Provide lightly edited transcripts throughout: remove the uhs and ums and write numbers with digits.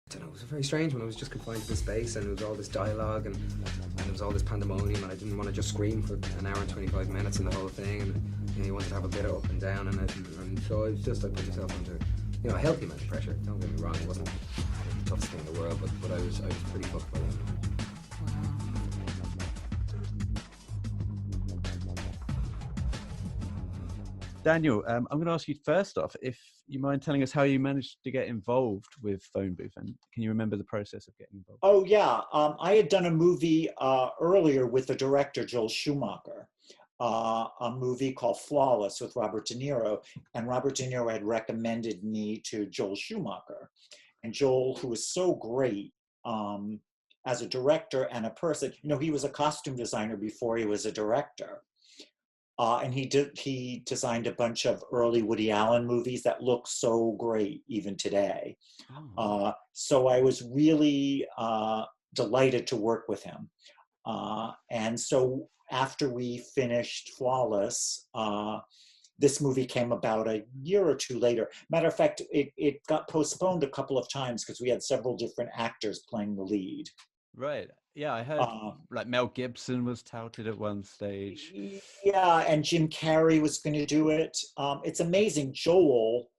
I don't know, it was a very strange one. I was just confined to the space, and it was all this dialogue, and there was all this pandemonium, and I didn't want to just scream for an hour and 25 minutes in the whole thing, and you wanted to have a bit of up and down, and so I was just, I put myself under, a healthy amount of pressure. Don't get me wrong, it wasn't the toughest thing in the world, but I was pretty fucked by it. Daniel, I'm going to ask you first off if you mind telling us how you managed to get involved with Phone Booth, and can you remember the process of getting involved? Oh yeah, I had done a movie earlier with the director Joel Schumacher, a movie called Flawless with Robert De Niro, and Robert De Niro had recommended me to Joel Schumacher, and Joel, who was so great as a director and a person, he was a costume designer before he was a director. And he designed a bunch of early Woody Allen movies that look so great even today. So I was really delighted to work with him. And so after we finished Flawless, this movie came about a year or two later. Matter of fact, it got postponed a couple of times because we had several different actors playing the lead. Right. Yeah, I heard like Mel Gibson was touted at one stage. Yeah, and Jim Carrey was going to do it. It's amazing. Joel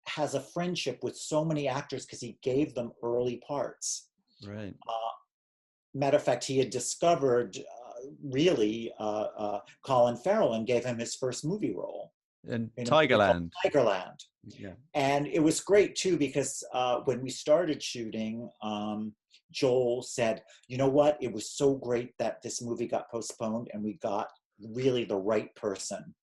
has a friendship with so many actors because he gave them early parts. Right. Matter of fact, he had discovered Colin Farrell and gave him his first movie role. And Tigerland. Tigerland. Yeah. And it was great too because when we started shooting, Joel said, "You know what? It was so great that this movie got postponed, and we got really the right person."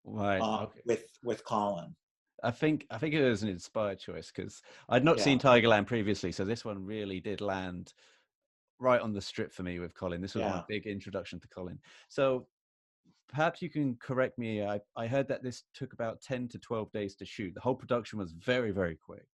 Right. Okay. With Colin. I think it was an inspired choice because I'd not seen Tigerland previously, so this one really did land right on the strip for me with Colin. This was my big introduction to Colin. So perhaps you can correct me. I heard that this took about 10 to 12 days to shoot. The whole production was very, very quick.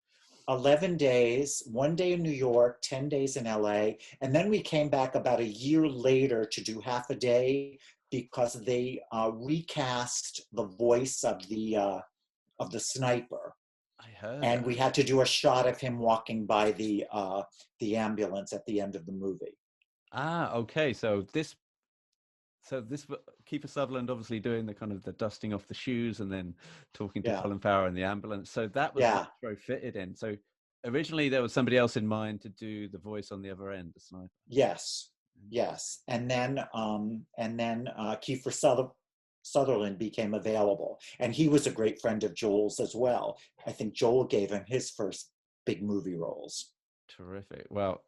11 days, 1 day in New York, 10 days in LA. And then we came back about a year later to do half a day because they recast the voice of the sniper. I heard and that. We had to do a shot of him walking by the ambulance at the end of the movie. Okay. So this Kiefer Sutherland obviously doing the kind of the dusting off the shoes and then talking to Colin Farrell in the ambulance. So that was retrofitted in. So originally there was somebody else in mind to do the voice on the other end, the sniper. Yes. And then Kiefer Sutherland became available, and he was a great friend of Joel's as well. I think Joel gave him his first big movie roles. Terrific. Well,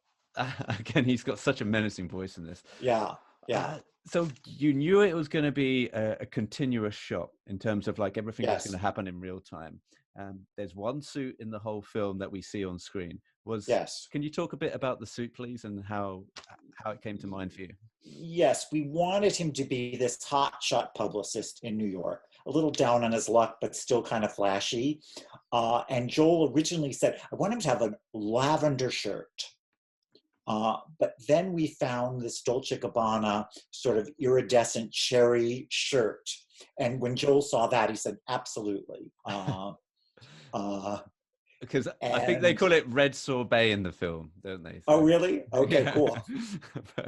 again, he's got such a menacing voice in this. Yeah. So you knew it was going to be a continuous shot in terms of like everything that's going to happen in real time. There's one suit in the whole film that we see on screen. Can you talk a bit about the suit, please, and how it came to mind for you? Yes, we wanted him to be this hotshot publicist in New York, a little down on his luck, but still kind of flashy. And Joel originally said, "I want him to have a lavender shirt." But then we found this Dolce & Gabbana sort of iridescent cherry shirt. And when Joel saw that, he said, absolutely. Because I think they call it red sorbet in the film, don't they? So, oh, really? Okay, cool.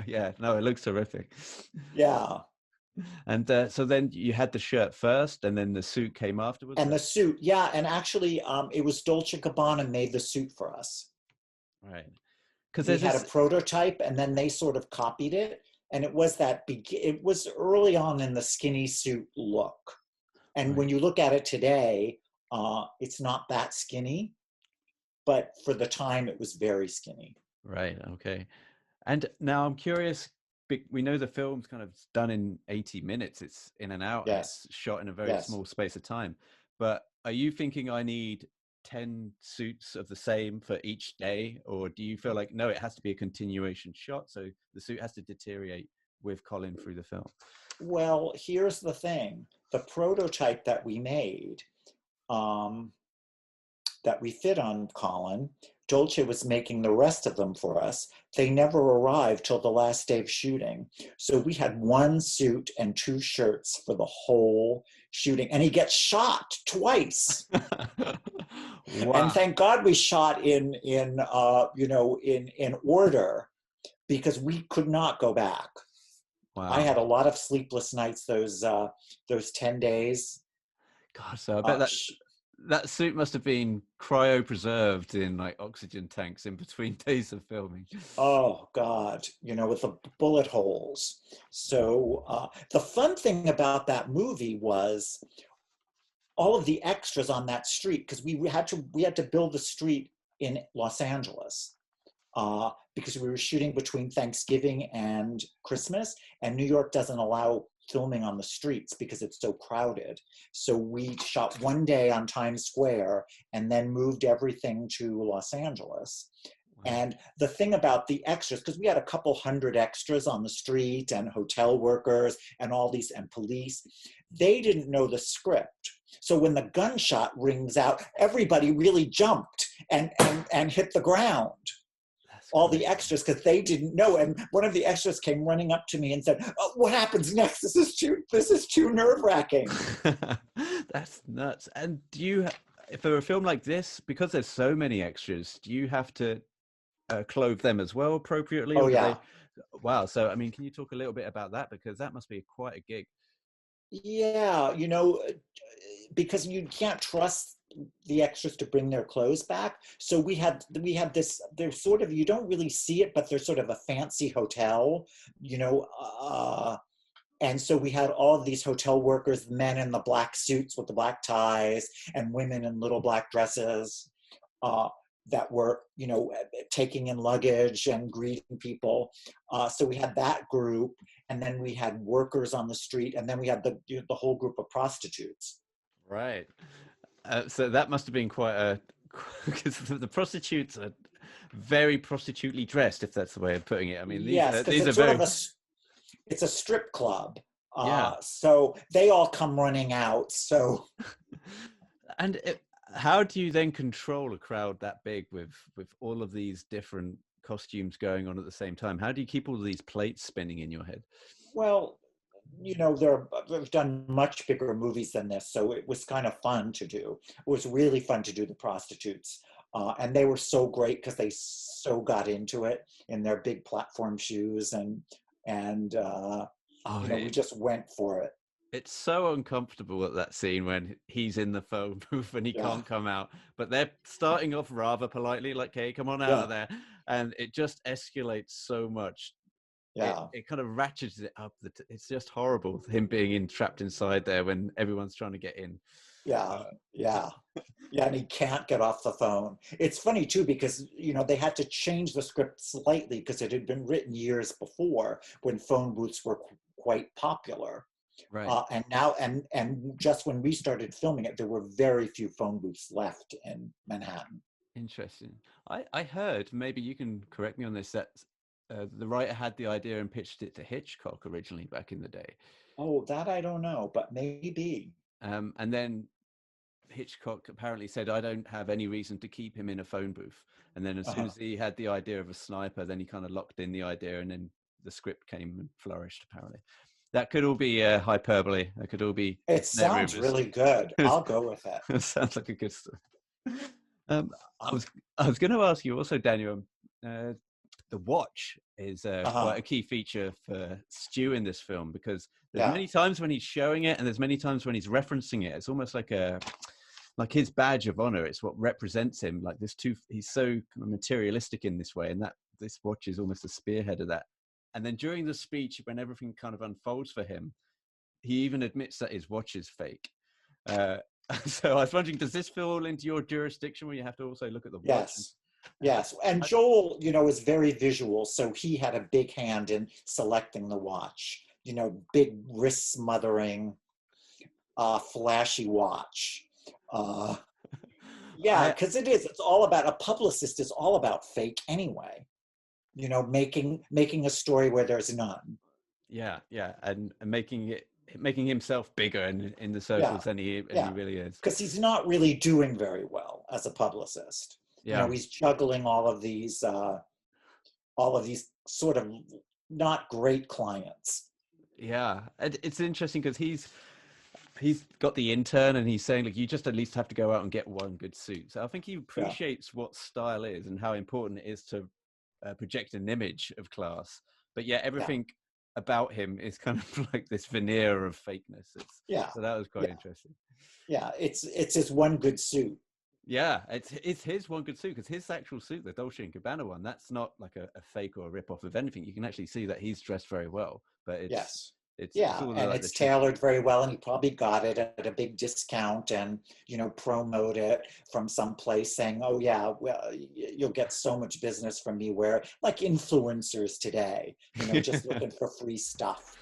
Yeah, no, it looks terrific. Yeah. And so then you had the shirt first, and then the suit came afterwards? And the suit, yeah. And actually, it was Dolce & Gabbana made the suit for us. Right. Because we had a prototype, and then they sort of copied it. And it was it was early on in the skinny suit look. And when you look at it today, it's not that skinny. But for the time, it was very skinny. Right. Okay. And now I'm curious. We know the film's kind of done in 80 minutes. It's in and out. Yes. It's shot in a very small space of time. But are you thinking I need 10 suits of the same for each day? Or do you feel like, no, it has to be a continuation shot, so the suit has to deteriorate with Colin through the film? Well, here's the thing. The prototype that we made, that we fit on Colin. Dolce was making the rest of them for us. They never arrived till the last day of shooting. So we had one suit and 2 shirts for the whole shooting. And he gets shot twice. Wow. And thank God we shot in order, because we could not go back. Wow. I had a lot of sleepless nights those 10 days. God, so I bet that suit must have been cryopreserved in like oxygen tanks in between days of filming. Oh God, with the bullet holes. So the fun thing about that movie was all of the extras on that street, because we had to build the street in Los Angeles. Because we were shooting between Thanksgiving and Christmas, and New York doesn't allow filming on the streets because it's so crowded. So we shot one day on Times Square and then moved everything to Los Angeles. Wow. And the thing about the extras, because we had a couple hundred extras on the street and hotel workers and all these, and police, they didn't know the script. So when the gunshot rings out, everybody really jumped and hit the ground. All the extras, because they didn't know. And one of the extras came running up to me and said, "Oh, what happens next? This is too nerve-wracking." That's nuts. And do you, for a film like this, because there's so many extras, do you have to clothe them as well appropriately? Oh, yeah. Wow. So, I mean, can you talk a little bit about that? Because that must be quite a gig. Yeah, because you can't trust the extras to bring their clothes back. So we had this, there's sort of, you don't really see it, but there's sort of a fancy hotel, and so we had all of these hotel workers, men in the black suits with the black ties, and women in little black dresses, that were, taking in luggage and greeting people. So we had that group, and then we had workers on the street, and then we had the whole group of prostitutes. Right. So that must have been quite because the prostitutes are very prostitutely dressed, if that's the way of putting it. I mean, these are very... It's a strip club. Yeah. So they all come running out. So. And how do you then control a crowd that big with all of these different costumes going on at the same time? How do you keep all of these plates spinning in your head? Well, they've done much bigger movies than this, so it was kind of fun to do. It was really fun to do the prostitutes, and they were so great because they so got into it in their big platform shoes, and we just went for it. It's so uncomfortable at that scene when he's in the phone booth and he can't come out, but they're starting off rather politely, like, "Hey, come on out of there," and it just escalates so much. Yeah, it kind of ratchets it up. It's just horrible, him being trapped inside there when everyone's trying to get in. Yeah, and he can't get off the phone. It's funny too, because they had to change the script slightly because it had been written years before when phone booths were quite popular. Right. And now, and just when we started filming it, there were very few phone booths left in Manhattan. Interesting. I heard, maybe you can correct me on this, that the writer had the idea and pitched it to Hitchcock originally back in the day. Oh, that I don't know, but maybe. And then Hitchcock apparently said, "I don't have any reason to keep him in a phone booth." And then as soon as he had the idea of a sniper, then he kind of locked in the idea, and then the script came and flourished, apparently. That could all be hyperbole. That could all be... It sounds really good. I'll go with it. It sounds like a good story. I was going to ask you also, Daniel, the watch is quite a key feature for Stu in this film, because there's many times when he's showing it and there's many times when he's referencing it. It's almost like his badge of honor. It's what represents him. Like he's so kind of materialistic in this way, and that this watch is almost a spearhead of that. And then during the speech, when everything kind of unfolds for him, he even admits that his watch is fake. So I was wondering, does this fall into your jurisdiction where you have to also look at the watch? Yes. And Joel, is very visual, so he had a big hand in selecting the watch. Big wrist smothering, flashy watch. Because it's all about, a publicist is all about fake anyway. Making a story where there's none. Yeah, and making it making himself bigger in the circles than he really is. Because he's not really doing very well as a publicist. Yeah. You know, he's juggling all of these sort of not great clients. Yeah, and it's interesting because he's got the intern and he's saying, like, you just at least have to go out and get one good suit. So I think he appreciates what style is and how important it is to project an image of class. But yet everything about him is kind of like this veneer of fakeness. So that was quite interesting. Yeah, it's his one good suit. Yeah, it's his one good suit, because his actual suit, the Dolce & Gabbana one, that's not like a fake or a rip-off of anything. You can actually see that he's dressed very well, but it's tailored very well, and he probably got it at a big discount and, you know, promote it from some place saying, oh yeah, well, you'll get so much business from me, where like influencers today, you know, just looking for free stuff.